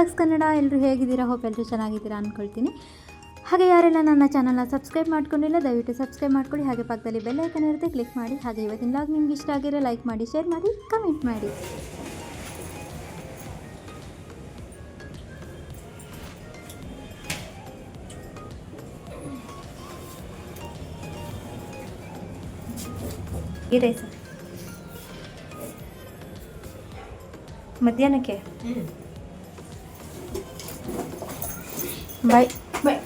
Vlogs Kannada. ಎಲ್ಲರೂ ಹೇಗಿದ್ದೀರಾ? Hope ಎಲ್ಲರೂ ಚೆನ್ನಾಗಿದ್ದೀರಾ ಅಂದ್ಕೊಳ್ತೀನಿ. ಹಾಗೆ ಯಾರೆಲ್ಲ ನನ್ನ ಚಾನಲ್ನ ಸಬ್ಸ್ಕ್ರೈಬ್ ಮಾಡ್ಕೊಂಡಿಲ್ಲ ದಯವಿಟ್ಟು ಸಬ್ಸ್ಕ್ರೈಬ್ ಮಾಡ್ಕೊಳ್ಳಿ. ಹಾಗೆ ಪಕ್ಕದಲ್ಲಿ ಬೆಲ್ ಐಕನ್ ಇರುತ್ತೆ, ಕ್ಲಿಕ್ ಮಾಡಿ. ಹಾಗೆ ಇವತ್ತಿನ ವ್ಲಾಗ್ ನಿಮ್ಗೆ ಇಷ್ಟ ಆಗಿರೋ ಲೈಕ್ ಮಾಡಿ, ಶೇರ್ ಮಾಡಿ, ಕಮೆಂಟ್ ಮಾಡಿ. ಈ ರೈಸ್ ಮಧ್ಯಾಹ್ನಕ್ಕೆ ಬಾಯ್ ಬಾಯ್.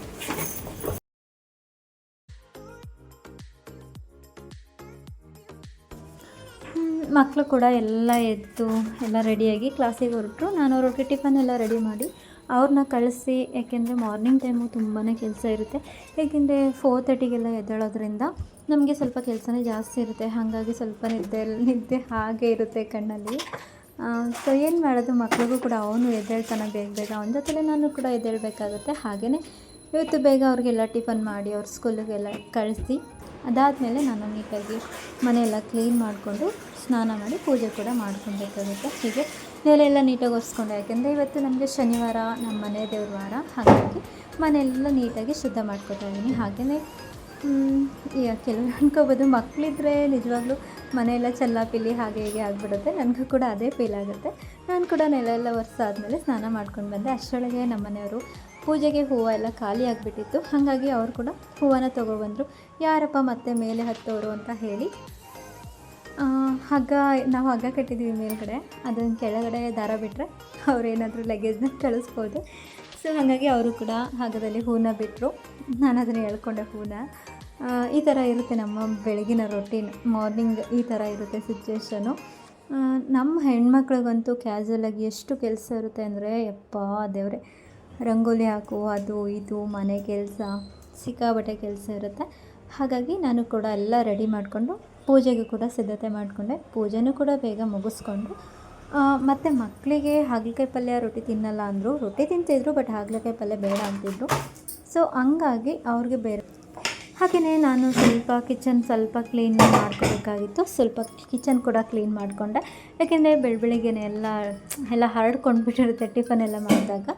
ಮಕ್ಕಳು ಕೂಡ ಎಲ್ಲ ಎದ್ದು ಎಲ್ಲ ರೆಡಿಯಾಗಿ ಕ್ಲಾಸಿಗೆ ಹೊರಟರು. ನಾನು ಅವ್ರಿಗೆ ಟಿಫನ್ ಎಲ್ಲ ರೆಡಿ ಮಾಡಿ ಅವ್ರನ್ನ ಕಳಿಸಿ, ಯಾಕೆಂದರೆ ಮಾರ್ನಿಂಗ್ ಟೈಮು ತುಂಬಾ ಕೆಲಸ ಇರುತ್ತೆ. ಏಕೆಂದರೆ 4:30ಗೆಲ್ಲ ಎದ್ದೇಳೋದ್ರಿಂದ ನಮಗೆ ಸ್ವಲ್ಪ ಕೆಲಸನೇ ಜಾಸ್ತಿ ಇರುತ್ತೆ. ಹಾಗಾಗಿ ಸ್ವಲ್ಪ ನಿದ್ದೆ ಹಾಗೆ ಇರುತ್ತೆ ಕಣ್ಣಲ್ಲಿ. ಸೊ ಏನು ಮಾಡೋದು, ಮಕ್ಳಿಗೂ ಕೂಡ ಅವನು ಎದ್ದೇಳ್ತಾನೆ ಬೇಗ ಅವನ ಜೊತೆಲೇ ನಾನು ಕೂಡ ಎದ್ದೇಳಬೇಕಾಗುತ್ತೆ. ಹಾಗೆಯೇ ಇವತ್ತು ಬೇಗ ಅವ್ರಿಗೆಲ್ಲ ಟಿಫನ್ ಮಾಡಿ ಅವ್ರ ಸ್ಕೂಲಿಗೆಲ್ಲ ಕಳಿಸಿ ಅದಾದಮೇಲೆ ನಾನು ನೀಟಾಗಿ ಮನೆಯೆಲ್ಲ ಕ್ಲೀನ್ ಮಾಡಿಕೊಂಡು ಸ್ನಾನ ಮಾಡಿ ಪೂಜೆ ಕೂಡ ಮಾಡ್ಕೊಬೇಕಾಗುತ್ತೆ. ಹೀಗೆ ನೆಲೆಲ್ಲ ನೀಟಾಗಿ ಒರೆಸ್ಕೊಂಡೆ, ಯಾಕೆಂದರೆ ಇವತ್ತು ನಮಗೆ ಶನಿವಾರ ನಮ್ಮ ಮನೆ ದೇವ್ರ ವಾರ. ಹಾಗಾಗಿ ಮನೆಯೆಲ್ಲ ನೀಟಾಗಿ ಶುದ್ಧ ಮಾಡ್ಕೊತಾ ಇದ್ದೀನಿ. ಹಾಗೆಯೇ ಈಗ ಕೆಲವರು ಅನ್ಕೋಬೋದು ಮಕ್ಕಳಿದ್ರೆ ನಿಜವಾಗ್ಲೂ ಮನೆಯೆಲ್ಲ ಚೆಲ್ಲಾಪಿಲ್ಲಿ ಹಾಗೆ ಹೀಗೆ ಆಗಿಬಿಡುತ್ತೆ. ನನಗೂ ಕೂಡ ಅದೇ ಫೀಲ್ ಆಗುತ್ತೆ. ನಾನು ಕೂಡ ನೆಲ ಒರೆಸಾದ್ಮೇಲೆ ಸ್ನಾನ ಮಾಡ್ಕೊಂಡು ಬಂದೆ. ಅಷ್ಟರೊಳಗೆ ನಮ್ಮ ಮನೆಯವರು ಪೂಜೆಗೆ ಹೂವು ಎಲ್ಲ ಖಾಲಿ ಆಗಿಬಿಟ್ಟಿತ್ತು. ಹಾಗಾಗಿ ಅವರು ಕೂಡ ಹೂವನ್ನ ತೊಗೊಬಂದರು. ಯಾರಪ್ಪ ಮತ್ತೆ ಮೇಲೆ ಹತ್ತೋರು ಅಂತ ಹೇಳಿ ನಾವು ಹಗ್ಗ ಕಟ್ಟಿದ್ದೀವಿ ಮೇಲ್ಗಡೆ, ಅದನ್ನು ಕೆಳಗಡೆ ದಾರ ಬಿಟ್ಟರೆ ಅವರೇನಾದರೂ ಲಗೇಜ್ನ ಕಳಿಸ್ಬೋದು. ಸೊ ಹಾಗಾಗಿ ಅವರು ಕೂಡ ಹಗ್ಗದಲ್ಲಿ ಹೂವನ್ನ ಬಿಟ್ಟರು. ನಾನು ಅದನ್ನು ಹೇಳ್ಕೊಂಡೆ ಹೂವನ್ನ. ಈ ಥರ ಇರುತ್ತೆ ನಮ್ಮ ಬೆಳಗಿನ ರೊಟೀನ್. ಮಾರ್ನಿಂಗ್ ಈ ಥರ ಇರುತ್ತೆ ಸಿಚುವೇಶನು. ನಮ್ಮ ಹೆಣ್ಮಕ್ಳಿಗಂತೂ ಕ್ಯಾಶುವಲಾಗಿ ಎಷ್ಟು ಕೆಲಸ ಇರುತ್ತೆ ಅಂದರೆ ಯಪ್ಪಾ ದೇವರೇ. ರಂಗೋಲಿ ಹಾಕು, ಅದು ಇದು ಮನೆ ಕೆಲಸ, ಸಿಕ್ಕಾಪಟ್ಟೆ ಕೆಲಸ ಇರುತ್ತೆ. ಹಾಗಾಗಿ ನಾನು ಕೂಡ ಎಲ್ಲ ರೆಡಿ ಮಾಡಿಕೊಂಡು ಪೂಜೆಗೆ ಕೂಡ ಸಿದ್ಧತೆ ಮಾಡಿಕೊಂಡೆ. ಪೂಜೆನೂ ಕೂಡ ಬೇಗ ಮುಗಿಸ್ಕೊಂಡು ಮತ್ತು ಮಕ್ಕಳಿಗೆ ಹಾಗಲಕಾಯಿ ಪಲ್ಯ ರೊಟ್ಟಿ ತಿನ್ನಲ್ಲ ಅಂದರು. ರೊಟ್ಟಿ ತಿಂತಿದ್ರು, ಬಟ್ ಹಾಗಲಕಾಯಿ ಪಲ್ಯ ಬೇಡ ಅಂತಿದ್ರು. ಸೊ ಹಂಗಾಗಿ ಅವ್ರಿಗೆ ಬೇರೆ. ಹಾಗೆಯೇ ನಾನು ಸ್ವಲ್ಪ ಕಿಚನ್ ಸ್ವಲ್ಪ ಕ್ಲೀನ್ ಮಾಡ್ಕೋಬೇಕಾಗಿತ್ತು. ಸ್ವಲ್ಪ ಕಿಚನ್ ಕೂಡ ಕ್ಲೀನ್ ಮಾಡಿಕೊಂಡೆ, ಯಾಕೆಂದರೆ ಬೆಳಗ್ಗೆನೇ ಎಲ್ಲ ಹರಡ್ಕೊಂಡು ಬಿಟ್ಟಿರುತ್ತೆ ಟಿಫನ್ ಎಲ್ಲ ಮಾಡಿದಾಗ.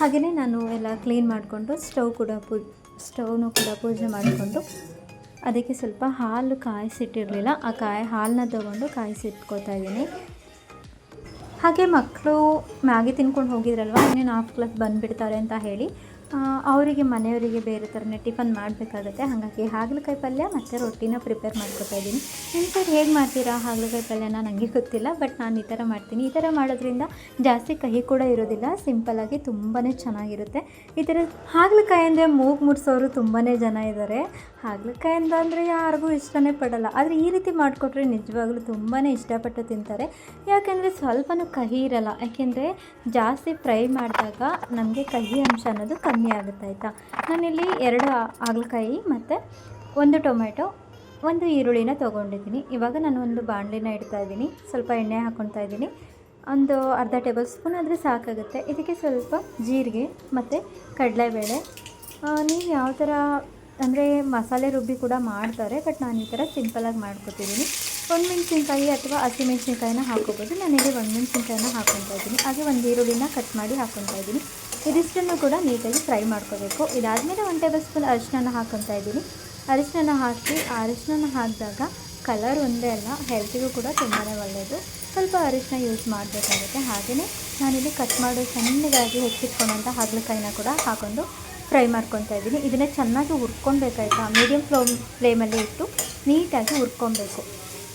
ಹಾಗೆಯೇ ನಾನು ಎಲ್ಲ ಕ್ಲೀನ್ ಮಾಡಿಕೊಂಡು ಸ್ಟವ್ನು ಕೂಡ ಪೂಜೆ ಮಾಡಿಕೊಂಡು ಅದಕ್ಕೆ ಸ್ವಲ್ಪ ಹಾಲು ಕಾಯಿಸಿಟ್ಟಿರಲಿಲ್ಲ. ಹಾಲನ್ನ ತೊಗೊಂಡು ಕಾಯಿಸಿಟ್ಕೋತಾ ಇದ್ದೀನಿ. ಹಾಗೆ ಮಕ್ಕಳು ಮ್ಯಾಗಿ ತಿನ್ಕೊಂಡು ಹೋಗಿದ್ರಲ್ವ, ಇನ್ನೇನು 1/2 ಕ್ಲಾಸ್ ಬಂದುಬಿಡ್ತಾರೆ ಅಂತ ಹೇಳಿ ಅವರಿಗೆ ಮನೆಯವರಿಗೆ ಬೇರೆ ಥರನೇ ಟಿಫನ್ ಮಾಡಬೇಕಾಗತ್ತೆ. ಹಾಗಾಗಿ ಹಾಗಲಕಾಯಿ ಪಲ್ಯ ಮತ್ತು ರೊಟ್ಟಿನ ಪ್ರಿಪೇರ್ ಮಾಡ್ಕೊತಾ ಇದ್ದೀನಿ. ನಿಮ್ಮ ಸೈಡ್ ಹೇಗೆ ಮಾಡ್ತೀರಾ ಹಾಗಲಕಾಯಿ ಪಲ್ಯನ ನನಗೆ ಗೊತ್ತಿಲ್ಲ, ಬಟ್ ನಾನು ಈ ಥರ ಮಾಡ್ತೀನಿ. ಈ ಥರ ಮಾಡೋದ್ರಿಂದ ಜಾಸ್ತಿ ಕಹಿ ಕೂಡ ಇರೋದಿಲ್ಲ, ಸಿಂಪಲ್ಲಾಗಿ ತುಂಬಾ ಚೆನ್ನಾಗಿರುತ್ತೆ. ಈ ಥರ ಹಾಗಲಕಾಯಿ ಅಂದರೆ ಮೂಗು ಮುಡ್ಸೋರು ತುಂಬಾ ಜನ ಇದ್ದಾರೆ. ಹಾಗಲಕಾಯಿ ಅಂದರೆ ಯಾರಿಗೂ ಇಷ್ಟನೇ ಪಡಲ್ಲ, ಆದರೆ ಈ ರೀತಿ ಮಾಡಿಕೊಟ್ರೆ ನಿಜವಾಗ್ಲೂ ತುಂಬಾ ಇಷ್ಟಪಟ್ಟು ತಿಂತಾರೆ. ಯಾಕೆಂದರೆ ಸ್ವಲ್ಪನೂ ಕಹಿ ಇರಲ್ಲ, ಯಾಕೆಂದರೆ ಜಾಸ್ತಿ ಫ್ರೈ ಮಾಡಿದಾಗ ನಮಗೆ ಕಹಿ ಅಂಶ ಅನ್ನೋದು ಕಮ್ಮಿ ಆಗುತ್ತೆ. ಆಯಿತಾ, ನಾನಿಲ್ಲಿ 2 ಹಾಗಲಕಾಯಿ ಮತ್ತು 1 ಟೊಮೆಟೊ, 1 ಈರುಳ್ಳಿನ ತೊಗೊಂಡಿದ್ದೀನಿ. ಇವಾಗ ನಾನು ಒಂದು ಬಾಣಲಿನ ಇಡ್ತಾ ಇದ್ದೀನಿ. ಸ್ವಲ್ಪ ಎಣ್ಣೆ ಹಾಕ್ಕೊತಾ ಇದ್ದೀನಿ. ಒಂದು ಅರ್ಧ ಟೇಬಲ್ ಸ್ಪೂನ್ ಆದರೆ ಸಾಕಾಗುತ್ತೆ. ಇದಕ್ಕೆ ಸ್ವಲ್ಪ ಜೀರಿಗೆ ಮತ್ತು ಕಡಲೆಬೇಳೆ. ನೀವು ಯಾವ ಥರ ಅಂದರೆ ಮಸಾಲೆ ರುಬ್ಬಿ ಕೂಡ ಮಾಡ್ತಾರೆ, ಬಟ್ ನಾನು ಈ ಥರ ಸಿಂಪಲಾಗಿ ಮಾಡ್ಕೊತಿದ್ದೀನಿ. ಒಣಮೆಣ್ಸಿನ್ಕಾಯಿ ಅಥವಾ ಹಸಿಮೆಣ್ಸಿನ್ಕಾಯಿನ ಹಾಕೋಬೋದು. ನಾನಿಲ್ಲಿ ಒಣಮೆಣ್ಸಿನ್ಕಾಯಿನ ಹಾಕ್ಕೊತಾ ಇದ್ದೀನಿ. ಹಾಗೆ 1 ಈರುಳ್ಳಿನ ಕಟ್ ಮಾಡಿ ಹಾಕ್ಕೊತಾ ಇದ್ದೀನಿ. ಇದಿಷ್ಟನ್ನು ಕೂಡ ನೀಟಾಗಿ ಫ್ರೈ ಮಾಡ್ಕೋಬೇಕು. ಇದಾದಮೇಲೆ 1 ಟೇಬಲ್ ಸ್ಪೂನ್ ಅರಿಶಿನ ಹಾಕ್ಕೊತಾ ಇದ್ದೀನಿ. ಅರಿಶಿನ ಹಾಕಿ ಅರಿಶಿನ ಹಾಕಿದಾಗ ಕಲರ್ ಒಂದೇ ಅಲ್ಲ, ಹೆಲ್ತಿಗೂ ಕೂಡ ತುಂಬಾ ಒಳ್ಳೆಯದು. ಸ್ವಲ್ಪ ಅರಿಶಿನ ಯೂಸ್ ಮಾಡಬೇಕಾಗುತ್ತೆ. ಹಾಗೆಯೇ ನಾನಿಲ್ಲಿ ಕಟ್ ಮಾಡಿ ಸಣ್ಣದಾಗಿ ಹೆಚ್ಚಿಟ್ಕೊಂಡಂಥ ಹಾಗಲಕಾಯಿನ ಕೂಡ ಹಾಕ್ಕೊಂಡು ಫ್ರೈ ಮಾಡ್ಕೊತಾ ಇದ್ದೀನಿ. ಇದನ್ನು ಚೆನ್ನಾಗಿ ಹುರ್ಕೊಬೇಕಾಯ್ತಾ, ಮೀಡಿಯಮ್ ಫ್ಲೇಮಲ್ಲಿ ಇಟ್ಟು ನೀಟಾಗಿ ಹುರ್ಕೊಬೇಕು.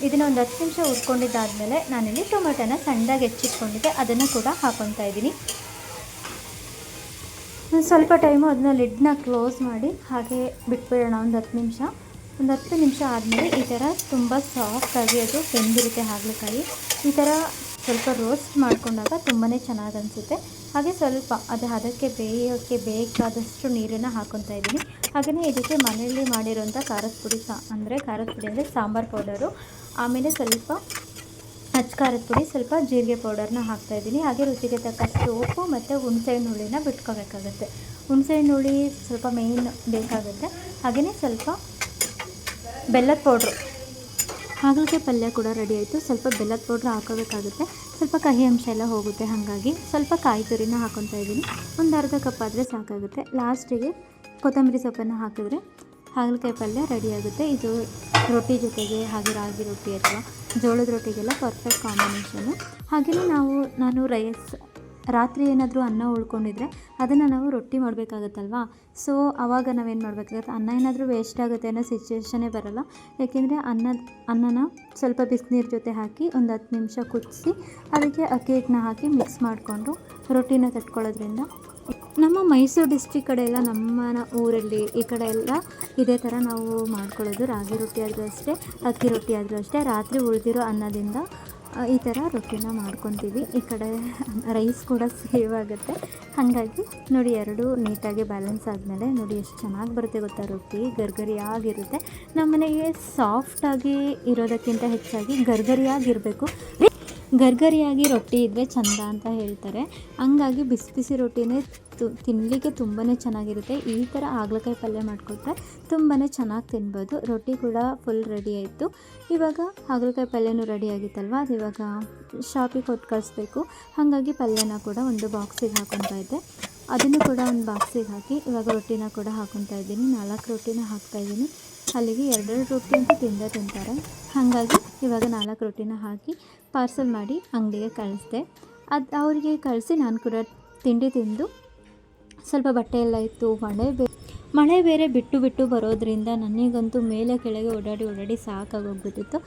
ಇದನ್ನು ಒಂದು 10 ನಿಮಿಷ ಹುರ್ಕೊಂಡಿದ್ದಾದಮೇಲೆ ನಾನಿಲ್ಲಿ ಟೊಮೆಟೊನ ಸಣ್ಣದಾಗಿ ಹೆಚ್ಚಿಟ್ಕೊಂಡಿದ್ದೆ, ಅದನ್ನು ಕೂಡ ಹಾಕ್ಕೊತಾ ಇದ್ದೀನಿ. ಸ್ವಲ್ಪ ಟೈಮು ಅದನ್ನ ಲಿಡ್ನ ಕ್ಲೋಸ್ ಮಾಡಿ ಹಾಗೆ ಬಿಟ್ಬಿಡೋಣ ಒಂದು 10 ನಿಮಿಷ. ಒಂದು 10 ನಿಮಿಷ ಆದಮೇಲೆ ಈ ಥರ ತುಂಬ ಸಾಫ್ಟಾಗಿ ಅದು ಬೆಂದಿರುತ್ತೆ ಹಾಗಲಕಾಯಿ. ಈ ಥರ ಸ್ವಲ್ಪ ರೋಸ್ಟ್ ಮಾಡಿಕೊಂಡಾಗ ತುಂಬಾ ಚೆನ್ನಾಗಿ ಅನಿಸುತ್ತೆ. ಹಾಗೆ ಸ್ವಲ್ಪ ಅದಕ್ಕೆ ಬೇಯೋಕ್ಕೆ ಬೇಕಾದಷ್ಟು ನೀರನ್ನು ಹಾಕ್ಕೊತಾ ಇದ್ದೀನಿ. ಹಾಗೆಯೇ ಇದಕ್ಕೆ ಮನೆಯಲ್ಲಿ ಮಾಡಿರೋಂಥ ಖಾರದ ಪುಡಿ ಅಂದರೆ ಸಾಂಬಾರು ಪೌಡರು, ಆಮೇಲೆ ಸ್ವಲ್ಪ ಖಾರದ ಪುಡಿ, ಸ್ವಲ್ಪ ಜೀರಿಗೆ ಪೌಡರ್ನ ಹಾಕ್ತಾಯಿದ್ದೀನಿ. ಹಾಗೆ ರುಚಿಗೆ ತಕ್ಕಷ್ಟು ಉಪ್ಪು ಮತ್ತು ಹುಣಸೆಹಣ್ಣು ಹುಳಿನ ಬಿಟ್ಕೋಬೇಕಾಗತ್ತೆ. ಹುಣಸೆಹಣ್ಣು ಹುಳಿ ಸ್ವಲ್ಪ ಮೇಯ್ನ್ ಬೇಕಾಗುತ್ತೆ. ಹಾಗೆಯೇ ಸ್ವಲ್ಪ ಬೆಲ್ಲದ ಪೌಡ್ರು. ಹಾಗಲಕಾಯಿ ಪಲ್ಯ ಕೂಡ ರೆಡಿ ಆಯಿತು. ಸ್ವಲ್ಪ ಬೆಲ್ಲದ ಪೌಡ್ರ್ ಹಾಕೋಬೇಕಾಗುತ್ತೆ. ಸ್ವಲ್ಪ ಕಹಿ ಅಂಶ ಎಲ್ಲ ಹೋಗುತ್ತೆ. ಹಾಗಾಗಿ ಸ್ವಲ್ಪ ಕಾಯಿ ತುರಿನ ಹಾಕ್ಕೊತಾ ಇದ್ದೀನಿ. ಒಂದು ಅರ್ಧ ಕಪ್ ಆದರೆ ಸಾಕಾಗುತ್ತೆ. ಲಾಸ್ಟಿಗೆ ಕೊತ್ತಂಬರಿ ಸೊಪ್ಪನ್ನು ಹಾಕಿದ್ರೆ ಹಾಗಲಕಾಯಿ ಪಲ್ಯ ರೆಡಿಯಾಗುತ್ತೆ. ಇದು ರೊಟ್ಟಿ ಜೊತೆಗೆ, ಹಾಗೆ ರಾಗಿ ರೊಟ್ಟಿ ಅಥವಾ ಜೋಳದ ರೊಟ್ಟಿಗೆಲ್ಲ ಪರ್ಫೆಕ್ಟ್ ಕಾಂಬಿನೇಷನು. ಹಾಗೆಯೇ ನಾನು ರಾತ್ರಿ ಏನಾದರೂ ಅನ್ನ ಉಳ್ಕೊಂಡಿದ್ರೆ ಅದನ್ನು ನಾವು ರೊಟ್ಟಿ ಮಾಡಬೇಕಾಗತ್ತಲ್ವಾ. ಸೊ ಆವಾಗ ನಾವೇನು ಮಾಡಬೇಕಾಗತ್ತೆ, ಅನ್ನ ಏನಾದರೂ ವೇಸ್ಟ್ ಆಗುತ್ತೆ ಅನ್ನೋ ಸಿಚುವೇಷನ್ನೇ ಬರೋಲ್ಲ. ಯಾಕೆಂದರೆ ಅನ್ನನ ಸ್ವಲ್ಪ ಬಿಸಿನೀರು ಜೊತೆ ಹಾಕಿ ಒಂದು 10 ನಿಮಿಷ ಕುದಿಸಿ ಅದಕ್ಕೆ ಅಕ್ಕಿ ಹಿಟ್ಟನ್ನ ಹಾಕಿ ಮಿಕ್ಸ್ ಮಾಡಿಕೊಂಡು ರೊಟ್ಟಿನ ತಟ್ಕೊಳ್ಳೋದ್ರಿಂದ, ನಮ್ಮ ಮೈಸೂರು ಡಿಸ್ಟ್ರಿಕ್ ಕಡೆ ಎಲ್ಲ, ನಮ್ಮ ಊರಲ್ಲಿ ಈ ಕಡೆ ಎಲ್ಲ ಇದೇ ಥರ ನಾವು ಮಾಡ್ಕೊಳ್ಳೋದು. ರಾಗಿ ರೊಟ್ಟಿ ಆದರೂ ಅಷ್ಟೇ, ಅಕ್ಕಿ ರೊಟ್ಟಿ ಆದರೂ ಅಷ್ಟೇ, ರಾತ್ರಿ ಉಳಿದಿರೋ ಅನ್ನದಿಂದ ಈ ಥರ ರೊಟ್ಟಿನ ಮಾಡ್ಕೊತೀವಿ. ಈ ಕಡೆ ರೈಸ್ ಕೂಡ ಸೇವ್ ಆಗುತ್ತೆ. ಹಾಗಾಗಿ ನೋಡಿ, ಎರಡೂ ನೀಟಾಗಿ ಬ್ಯಾಲೆನ್ಸ್ ಆದಮೇಲೆ ನೋಡಿ ಎಷ್ಟು ಚೆನ್ನಾಗಿ ಬರುತ್ತೆ ಗೊತ್ತಾ ರೊಟ್ಟಿ. ಗರ್ಗರಿಯಾಗಿರುತ್ತೆ. ನಮ್ಮ ಮನೆಗೆ ಸಾಫ್ಟಾಗಿ ಇರೋದಕ್ಕಿಂತ ಹೆಚ್ಚಾಗಿ ಗರ್ಗರಿಯಾಗಿರಬೇಕು. ಗರ್ಗರಿಯಾಗಿ ರೊಟ್ಟಿ ಇದ್ದರೆ ಚೆಂದ ಅಂತ ಹೇಳ್ತಾರೆ. ಹಂಗಾಗಿ ಬಿಸಿ ಬಿಸಿ ರೊಟ್ಟಿನೇ ತಿನ್ನಲಿಕ್ಕೆ ತುಂಬಾ ಚೆನ್ನಾಗಿರುತ್ತೆ. ಈ ಥರ ಹಾಗಲಕಾಯಿ ಪಲ್ಯ ಮಾಡಿಕೊಟ್ರೆ ತುಂಬಾ ಚೆನ್ನಾಗಿ ತಿನ್ಬೋದು. ರೊಟ್ಟಿ ಕೂಡ ಫುಲ್ ರೆಡಿ ಆಯಿತು. ಇವಾಗ ಹಾಗಲಕಾಯಿ ಪಲ್ಯನೂ ರೆಡಿ ಆಗಿತ್ತಲ್ವ, ಅದು ಇವಾಗ ಶಾಪಿಗೆ ಕೊಟ್ಟು ಕಳಿಸ್ಬೇಕು. ಹಾಗಾಗಿ ಪಲ್ಯನ ಕೂಡ ಒಂದು ಬಾಕ್ಸಿಗೆ ಹಾಕ್ಕೊತಾ ಇದ್ದೆ. ಅದನ್ನು ಕೂಡ ಒಂದು ಬಾಕ್ಸಿಗೆ ಹಾಕಿ ಇವಾಗ ರೊಟ್ಟಿನ ಕೂಡ ಹಾಕ್ಕೊತಾ ಇದ್ದೀನಿ. 4 ರೊಟ್ಟಿನ ಹಾಕ್ತಾಯಿದ್ದೀನಿ. ಅಲ್ಲಿಗೆ 2 ರೊಟ್ಟಿ ಅಂತೂ ತಿಂತಾರೆ. ಹಾಗಾಗಿ ಇವಾಗ 4 ರೊಟ್ಟಿನ ಹಾಕಿ ಪಾರ್ಸಲ್ ಮಾಡಿ ಅಂಗಡಿಗೆ ಕಳಿಸ್ದೆ. ಅದು ಅವರಿಗೆ ಕಳಿಸಿ ನಾನು ಕೂಡ ತಿಂಡಿ ತಿಂದು, ಸ್ವಲ್ಪ ಬಟ್ಟೆ ಎಲ್ಲ ಇತ್ತು. ಮಳೆ ಬೇರೆ ಬಿಟ್ಟು ಬರೋದ್ರಿಂದ ನನಗಂತೂ ಮೇಲೆ ಕೆಳಗೆ ಓಡಾಡಿ ಸಾಕಾಗೋಗ್ಬಿಟ್ಟಿತ್ತು.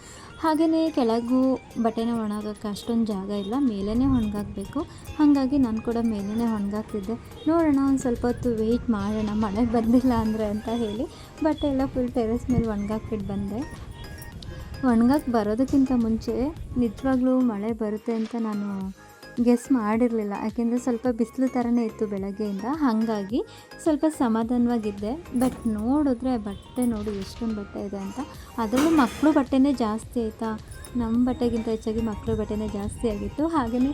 ಹಾಗೆಯೇ ಕೆಳಗೂ ಬಟ್ಟೆನ ಒಣಗೋಕ್ಕೆ ಅಷ್ಟೊಂದು ಜಾಗ ಇಲ್ಲ, ಮೇಲೇ ಒಣಗಾಕಬೇಕು. ಹಾಗಾಗಿ ನಾನು ಕೂಡ ಮೇಲೇ ಒಣಗಾಕ್ತಿದ್ದೆ. ನೋಡೋಣ ಒಂದು ಸ್ವಲ್ಪ ಹೊತ್ತು ವೆಯ್ಟ್ ಮಾಡೋಣ, ಮಳೆ ಬಂದಿಲ್ಲ ಅಂದರೆ ಅಂತ ಹೇಳಿ ಬಟ್ಟೆ ಎಲ್ಲ ಫುಲ್ ಟೆರೆಸ್ ಮೇಲೆ ಒಣಗಾಕ್ಬಿಟ್ಟು ಬಂದೆ. ಒಣಗಕ್ಕೆ ಬರೋದಕ್ಕಿಂತ ಮುಂಚೆ ನಿಜವಾಗ್ಲೂ ಮಳೆ ಬರುತ್ತೆ ಅಂತ ನಾನು ಗೆಸ್ ಮಾಡಿರಲಿಲ್ಲ. ಯಾಕೆಂದರೆ ಸ್ವಲ್ಪ ಬಿಸಿಲು ಥರನೇ ಇತ್ತು ಬೆಳಗ್ಗೆಯಿಂದ. ಹಾಗಾಗಿ ಸ್ವಲ್ಪ ಸಮಾಧಾನವಾಗಿದ್ದೆ. ಬಟ್ ನೋಡಿದ್ರೆ ಬಟ್ಟೆ ನೋಡಿ ಎಷ್ಟೊಂದು ಬಟ್ಟೆ ಇದೆ ಅಂತ. ಅದರಲ್ಲೂ ಮಕ್ಕಳು ಬಟ್ಟೆನೇ ಜಾಸ್ತಿ ಆಯಿತಾ. ನಮ್ಮ ಬಟ್ಟೆಗಿಂತ ಹೆಚ್ಚಾಗಿ ಮಕ್ಕಳು ಬಟ್ಟೆನೇ ಜಾಸ್ತಿ ಆಗಿತ್ತು. ಹಾಗೆಯೇ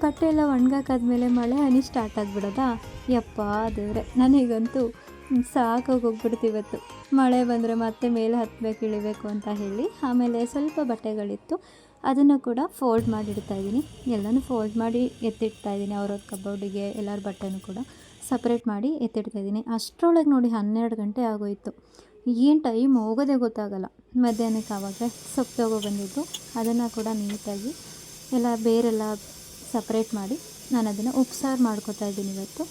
ಬಟ್ಟೆ ಎಲ್ಲ ಒಣಗಾಕಾದ್ಮೇಲೆ ಮಳೆ ಹನಿ ಸ್ಟಾರ್ಟ್ ಆಗಿಬಿಡೋದಾ. ಯಪ್ಪ ದೇವ್ರೆ, ನನಗಂತೂ ಸಾಕಾಗೋಗ್ಬಿಡ್ತು ಇವತ್ತು. ಮಳೆ ಬಂದರೆ ಮತ್ತೆ ಮೇಲೆ ಹತ್ತಬೇಕು ಇಳಿಬೇಕು ಅಂತ ಹೇಳಿ. ಆಮೇಲೆ ಸ್ವಲ್ಪ ಬಟ್ಟೆಗಳಿತ್ತು, ಅದನ್ನು ಕೂಡ ಫೋಲ್ಡ್ ಮಾಡಿ ಇಡ್ತಾಯಿದ್ದೀನಿ. ಎಲ್ಲನೂ ಫೋಲ್ಡ್ ಮಾಡಿ ಎತ್ತಿಡ್ತಾಯಿದ್ದೀನಿ. ಅವ್ರವ್ರ ಕಬೋರ್ಡಿಗೆ ಎಲ್ಲರ ಬಟ್ಟೆನೂ ಕೂಡ ಸಪ್ರೇಟ್ ಮಾಡಿ ಎತ್ತಿಡ್ತಾಯಿದ್ದೀನಿ. ಅಷ್ಟರೊಳಗೆ ನೋಡಿ 12 ಗಂಟೆ ಆಗೋಯಿತು. ಏನು ಟೈಮ್ ಹೋಗೋದೇ ಗೊತ್ತಾಗಲ್ಲ. ಮಧ್ಯಾಹ್ನಕ್ಕೆ ಆವಾಗ ಸೊಪ್ಪು ತೊಗೊಬಂದಿದ್ದು, ಅದನ್ನು ಕೂಡ ನೀಟಾಗಿ ಎಲ್ಲ ಬೇರೆಲ್ಲ ಸಪ್ರೇಟ್ ಮಾಡಿ ನಾನು ಅದನ್ನು ಉಪ್ಸಾರು ಮಾಡ್ಕೊತಾ ಇದ್ದೀನಿ ಇವತ್ತು.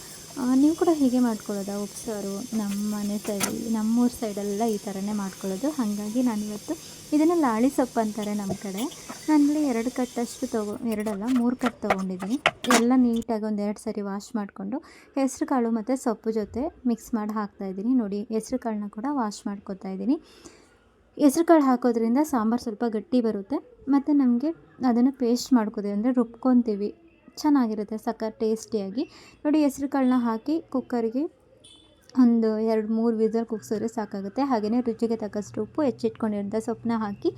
ನೀವು ಕೂಡ ಹೀಗೆ ಮಾಡ್ಕೊಳ್ಳೋದಾ ಉಪ್ಸಾರು? ನಮ್ಮೂರ ಸೈಡೆಲ್ಲ ಈ ಥರನೇ ಮಾಡ್ಕೊಳ್ಳೋದು. ಹಾಗಾಗಿ ನಾನಿವತ್ತು ಇದನ್ನು ಲಾಳಿ ಸೊಪ್ಪು ಅಂತಾರೆ ನಮ್ಮ ಕಡೆ. ನಾನಲ್ಲಿ 2 ಕಟ್ಟಷ್ಟು 3 ಕಟ್ ತೊಗೊಂಡಿದ್ದೀನಿ. ಎಲ್ಲ ನೀಟಾಗಿ ಒಂದು 2 ಸರಿ ವಾಶ್ ಮಾಡಿಕೊಂಡು ಹೆಸರು ಕಾಳು ಮತ್ತು ಸೊಪ್ಪು ಜೊತೆ ಮಿಕ್ಸ್ ಮಾಡಿ ಹಾಕ್ತಾಯಿದ್ದೀನಿ. ನೋಡಿ, ಹೆಸರು ಕಾಳನ್ನ ಕೂಡ ವಾಶ್ ಮಾಡ್ಕೊತಾ ಇದ್ದೀನಿ. ಹೆಸರು ಕಾಳು ಹಾಕೋದ್ರಿಂದ ಸಾಂಬಾರು ಸ್ವಲ್ಪ ಗಟ್ಟಿ ಬರುತ್ತೆ. ಮತ್ತು ನಮಗೆ ಅದನ್ನು ಪೇಸ್ಟ್ ಮಾಡ್ಕೋತೀವಿ, ಅಂದರೆ ರುಬ್ಕೊತೀವಿ. ಚೆನ್ನಾಗಿರುತ್ತೆ, ಸಖತ್ ಟೇಸ್ಟಿಯಾಗಿ. ನೋಡಿ, ಹೆಸರು ಕಾಳನ್ನ ಹಾಕಿ ಕುಕ್ಕರಿಗೆ ಒಂದು 2-3 ವಿಸಲ್ ಕೂಗಿಸಿದ್ರೆ ಸಾಕಾಗುತ್ತೆ. ಹಾಗೆಯೇ ರುಚಿಗೆ ತಕ್ಕಷ್ಟು ಉಪ್ಪು, ಹೆಚ್ಚಿಟ್ಕೊಂಡಿರೋಂಥ ಸೊಪ್ಪನ್ನ ಹಾಕಿ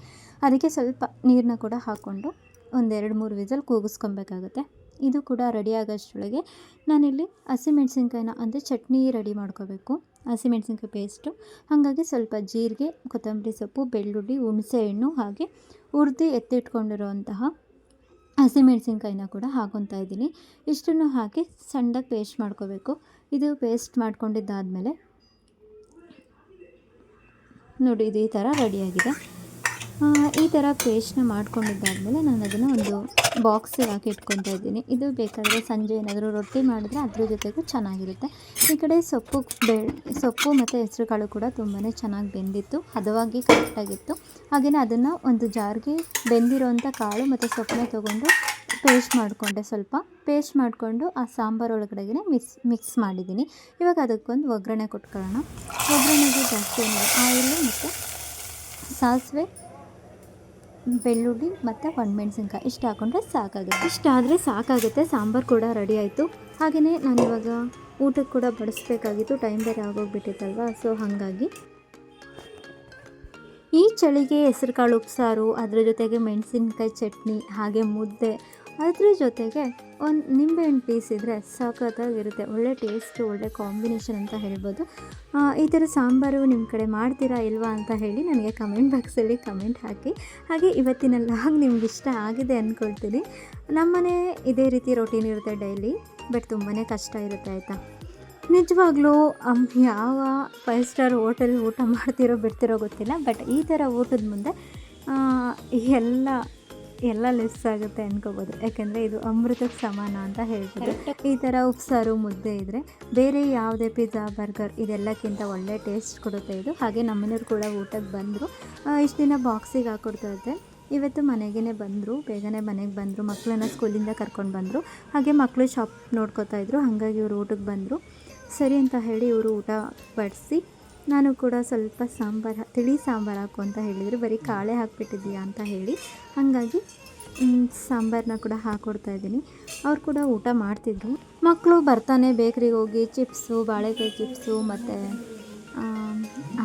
ಅದಕ್ಕೆ ಸ್ವಲ್ಪ ನೀರನ್ನ ಕೂಡ ಹಾಕ್ಕೊಂಡು ಒಂದು 2-3 ವಿಸಲ್ ಕೂಗಿಸ್ಕೊಬೇಕಾಗುತ್ತೆ. ಇದು ಕೂಡ ರೆಡಿ ಆಗೋಷ್ಟರೊಳಗೆ ನಾನಿಲ್ಲಿ ಹಸಿಮೆಣ್ಸಿನ್ಕಾಯಿನ, ಅಂದರೆ ಚಟ್ನಿ ರೆಡಿ ಮಾಡ್ಕೋಬೇಕು. ಹಸಿಮೆಣ್ಸಿನ್ಕಾಯಿ ಪೇಸ್ಟು. ಹಾಗಾಗಿ ಸ್ವಲ್ಪ ಜೀರಿಗೆ, ಕೊತ್ತಂಬರಿ ಸೊಪ್ಪು, ಬೆಳ್ಳುಳ್ಳಿ, ಹುಣಸೆಹಣ್ಣು, ಹಾಗೆ ಹುರಿದು ಎತ್ತಿಟ್ಕೊಂಡಿರೋಂತಹ ಹಸಿಮೆಣ್ಸಿನ್ಕಾಯಿನ ಕೂಡ ಹಾಕ್ಕೊತಾ ಇದ್ದೀನಿ. ಇಷ್ಟನ್ನು ಹಾಕಿ ಸಣ್ಣದಾಗಿ ಪೇಸ್ಟ್ ಮಾಡ್ಕೋಬೇಕು. ಇದು ಪೇಸ್ಟ್ ಮಾಡ್ಕೊಂಡಿದ್ದಾದಮೇಲೆ ನೋಡಿ, ಇದು ಈ ಥರ ರೆಡಿಯಾಗಿದೆ. ಈ ಥರ ಪೇಸ್ಟ್ನ ಮಾಡ್ಕೊಂಡಿದ್ದಾದಮೇಲೆ ನಾನು ಅದನ್ನು ಒಂದು ಬಾಕ್ಸಿಗೆ ಹಾಕಿ ಇಟ್ಕೊತಾ ಇದ್ದೀನಿ. ಇದು ಬೇಕಾದರೆ ಸಂಜೆ ಏನಾದರೂ ರೊಟ್ಟಿ ಮಾಡಿದ್ರೆ ಅದ್ರ ಜೊತೆಗೂ ಚೆನ್ನಾಗಿರುತ್ತೆ. ಈ ಕಡೆ ಸೊಪ್ಪು ಮತ್ತು ಹೆಸರು ಕಾಳು ಕೂಡ ತುಂಬಾ ಚೆನ್ನಾಗಿ ಬೆಂದಿತ್ತು, ಹದವಾಗಿ ಕರೆಕ್ಟಾಗಿತ್ತು. ಹಾಗೆಯೇ ಅದನ್ನು ಒಂದು ಜಾರ್ಗೆ ಬೆಂದಿರೋಂಥ ಕಾಳು ಮತ್ತು ಸೊಪ್ಪನ್ನ ತೊಗೊಂಡು ಪೇಸ್ಟ್ ಮಾಡಿಕೊಂಡೆ. ಸ್ವಲ್ಪ ಪೇಸ್ಟ್ ಮಾಡಿಕೊಂಡು ಆ ಸಾಂಬಾರು ಒಳಗಡೆಗೆ ಮಿಕ್ಸ್ ಮಾಡಿದ್ದೀನಿ. ಇವಾಗ ಅದಕ್ಕೊಂದು ಒಗ್ಗರಣೆ ಕೊಟ್ಕೊಳ್ಳೋಣ. ಒಗ್ಗರಣೆಗೆ ಜಾಸ್ತಿ ಆಯಿಲು ಮತ್ತು ಸಾಸಿವೆ, ಬೆಳ್ಳುಳ್ಳಿ ಮತ್ತು ಒಣಮೆಣ್ಸಿನ್ಕಾಯಿ ಇಷ್ಟು ಹಾಕ್ಕೊಂಡ್ರೆ ಸಾಕಾಗುತ್ತೆ. ಇಷ್ಟಾದರೆ ಸಾಕಾಗುತ್ತೆ. ಸಾಂಬಾರು ಕೂಡ ರೆಡಿ ಆಯಿತು. ಹಾಗೆಯೇ ನಾನಿವಾಗ ಊಟಕ್ಕೆ ಕೂಡ ಬಡಿಸ್ಬೇಕಾಗಿತ್ತು, ಟೈಮ್ ಬೇರೆ ಆಗೋಗ್ಬಿಟ್ಟಿತ್ತಲ್ವ. ಸೊ ಹಾಗಾಗಿ ಈ ಚಳಿಗೆ ಹೆಸರು ಕಾಳು ಉಪ್ಸಾರು, ಅದರ ಜೊತೆಗೆ ಮೆಣಸಿನ್ಕಾಯಿ ಚಟ್ನಿ, ಹಾಗೆ ಮುದ್ದೆ, ಅದ್ರ ಜೊತೆಗೆ ಒಂದು ನಿಂಬೆಹಣ್ಣು ಪೀಸ್ ಇದ್ದರೆ ಸಖತ್ತಾಗಿರುತ್ತೆ. ಒಳ್ಳೆ ಟೇಸ್ಟು, ಒಳ್ಳೆ ಕಾಂಬಿನೇಷನ್ ಅಂತ ಹೇಳ್ಬೋದು. ಈ ಥರ ಸಾಂಬಾರು ನಿಮ್ಮ ಕಡೆ ಮಾಡ್ತೀರಾ ಇಲ್ವಾ ಅಂತ ಹೇಳಿ ನನಗೆ ಕಮೆಂಟ್ ಬಾಕ್ಸಲ್ಲಿ ಕಮೆಂಟ್ ಹಾಕಿ. ಹಾಗೆ ಇವತ್ತಿನ ಲಾಗ್ ನಿಮ್ಗೆ ಇಷ್ಟ ಆಗಿದೆ ಅಂದ್ಕೊಳ್ತೀನಿ. ನಮ್ಮನೆ ಇದೇ ರೀತಿ ರೊಟೀನ್ ಇರುತ್ತೆ ಡೈಲಿ, ಬಟ್ ತುಂಬಾ ಕಷ್ಟ ಇರುತ್ತೆ ಆಯಿತಾ. ನಿಜವಾಗ್ಲೂ ಯಾವ 5 ಸ್ಟಾರ್ ಹೋಟೆಲ್ ಊಟ ಮಾಡ್ತಿರೋ ಬಿಡ್ತಿರೋ ಗೊತ್ತಿಲ್ಲ, ಬಟ್ ಈ ಥರ ಊಟದ ಮುಂದೆ ಎಲ್ಲ ಲೆಸ್ ಆಗುತ್ತೆ ಅಂದ್ಕೋಬೋದು. ಯಾಕೆಂದರೆ ಇದು ಅಮೃತಕ್ಕೆ ಸಮಾನ ಅಂತ ಹೇಳ್ಬೋದು. ಈ ಥರ ಉಪ್ಸಾರು ಮುದ್ದೆ ಇದ್ದರೆ ಬೇರೆ ಯಾವುದೇ ಪಿಜ್ಜಾ, ಬರ್ಗರ್ ಇದೆಲ್ಲಕ್ಕಿಂತ ಒಳ್ಳೆ ಟೇಸ್ಟ್ ಕೊಡುತ್ತೆ ಇದು. ಹಾಗೆ ನಮ್ಮನೆಯವ್ರು ಕೂಡ ಊಟಕ್ಕೆ ಬಂದರು. ಇಷ್ಟು ದಿನ ಬಾಕ್ಸಿಗೆ ಹಾಕ್ಕೊಡ್ತಾ ಇದ್ದೆ. ಇವತ್ತು ಮನೆಗೇ ಬಂದರು, ಬೇಗನೆ ಮನೆಗೆ ಬಂದರು. ಮಕ್ಕಳನ್ನ ಸ್ಕೂಲಿಂದ ಕರ್ಕೊಂಡು ಬಂದರು. ಹಾಗೆ ಮಕ್ಕಳು ಶಾಪ್ ನೋಡ್ಕೋತಾಯಿದ್ರು. ಹಾಗಾಗಿ ಇವರು ಊಟಕ್ಕೆ ಬಂದರು. ಸರಿ ಅಂತ ಹೇಳಿ ಇವರು ಊಟ ಬಡಿಸಿ, ನಾನು ಕೂಡ ಸ್ವಲ್ಪ ತಿಳಿ ಸಾಂಬಾರು ಹಾಕು ಅಂತ ಹೇಳಿದರು. ಬರೀ ಕಾಳೆ ಹಾಕ್ಬಿಟ್ಟಿದ್ದೀಯಾ ಅಂತ ಹೇಳಿ, ಹಾಗಾಗಿ ಸಾಂಬಾರನ್ನ ಕೂಡ ಹಾಕ್ಕೊಡ್ತಾಯಿದ್ದೀನಿ. ಅವ್ರು ಕೂಡ ಊಟ ಮಾಡ್ತಿದ್ರು. ಮಕ್ಕಳು ಬರ್ತಾನೆ ಬೇಕ್ರಿಗೆ ಹೋಗಿ ಚಿಪ್ಸು, ಬಾಳೆಕಾಯಿ ಚಿಪ್ಸು ಮತ್ತು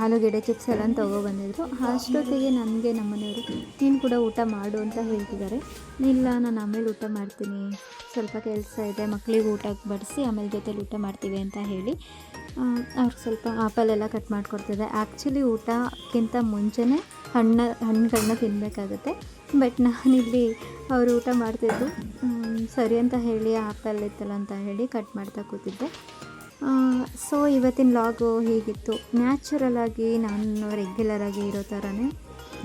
ಆಲೂಗೆಡ್ಡೆ ಚಿಪ್ಸ್ ಎಲ್ಲ ತೊಗೊಬಂದಿದ್ರು. ಅಷ್ಟೊತ್ತಿಗೆ ನನಗೆ ನಮ್ಮನೆಯವರು ನೀನು ಕೂಡ ಊಟ ಮಾಡು ಅಂತ ಹೇಳ್ತಿದ್ದಾರೆ. ಇಲ್ಲ, ನಾನು ಆಮೇಲೆ ಊಟ ಮಾಡ್ತೀನಿ, ಸ್ವಲ್ಪ ಕೆಲಸ ಇದೆ, ಮಕ್ಕಳಿಗೆ ಊಟಕ್ಕೆ ಬಡಿಸಿ ಆಮೇಲೆ ಜೊತೆಲಿ ಊಟ ಮಾಡ್ತೀವಿ ಅಂತ ಹೇಳಿ ಅವ್ರಿಗೆ ಸ್ವಲ್ಪ ಆಪಲೆಲ್ಲ ಕಟ್ ಮಾಡಿಕೊಡ್ತಿದ್ದೆ. ಆ್ಯಕ್ಚುಲಿ ಊಟಕ್ಕಿಂತ ಮುಂಚೆನೇ ಹಣ್ಣುಗಳನ್ನ ತಿನ್ನಬೇಕಾಗುತ್ತೆ. ಬಟ್ ನಾನಿಲ್ಲಿ ಅವರು ಊಟ ಮಾಡ್ತಿದ್ದು ಸರಿ ಅಂತ ಹೇಳಿ ಆಪಲ್ ಇತ್ತಲ್ಲ ಅಂತ ಹೇಳಿ ಕಟ್ ಮಾಡ್ತಾ ಕೂತಿದ್ದೆ. ಸೊ ಇವತ್ತಿನ ಲಾಗು ಹೀಗಿತ್ತು. ನ್ಯಾಚುರಲಾಗಿ ನಾನು ರೆಗ್ಯುಲರಾಗಿ ಇರೋ ಥರನೇ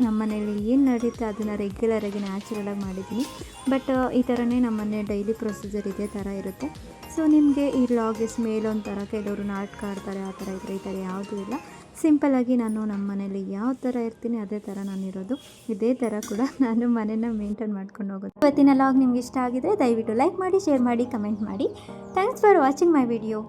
ನಮ್ಮ ಮನೇಲಿ ಏನು ನಡೀತೆ ಅದನ್ನು ರೆಗ್ಯುಲರಾಗಿ ನ್ಯಾಚುರಲಾಗಿ ಮಾಡಿದ್ದೀನಿ. ಬಟ್ ಈ ಥರನೇ ನಮ್ಮನೆ ಡೈಲಿ ಪ್ರೊಸೀಜರ್ ಇದೇ ಥರ ಇರುತ್ತೆ. ಸೊ ನಿಮಗೆ ಈ ಲಾಗ್ ಮೇಲೊಂಥರ, ಕೆಲವರು ನಾಟಕ ಆಡ್ತಾರೆ, ಆ ಥರ ಇದ್ದರೆ ಈ ಥರ ಯಾವುದೂ ಇಲ್ಲ. ಸಿಂಪಲ್ಲಾಗಿ ನಾನು ನಮ್ಮ ಮನೇಲಿ ಯಾವ ಥರ ಇರ್ತೀನಿ ಅದೇ ಥರ ನಾನಿರೋದು. ಇದೇ ಥರ ಕೂಡ ನಾನು ಮನೇನ ಮೇಂಟೈನ್ ಮಾಡ್ಕೊಂಡು ಹೋಗೋದು. ಇವತ್ತಿನ ಲಾಗ್ ನಿಮ್ಗೆ ಇಷ್ಟ ಆಗಿದರೆ ದಯವಿಟ್ಟು ಲೈಕ್ ಮಾಡಿ, ಶೇರ್ ಮಾಡಿ, ಕಮೆಂಟ್ ಮಾಡಿ. Thanks for watching my video.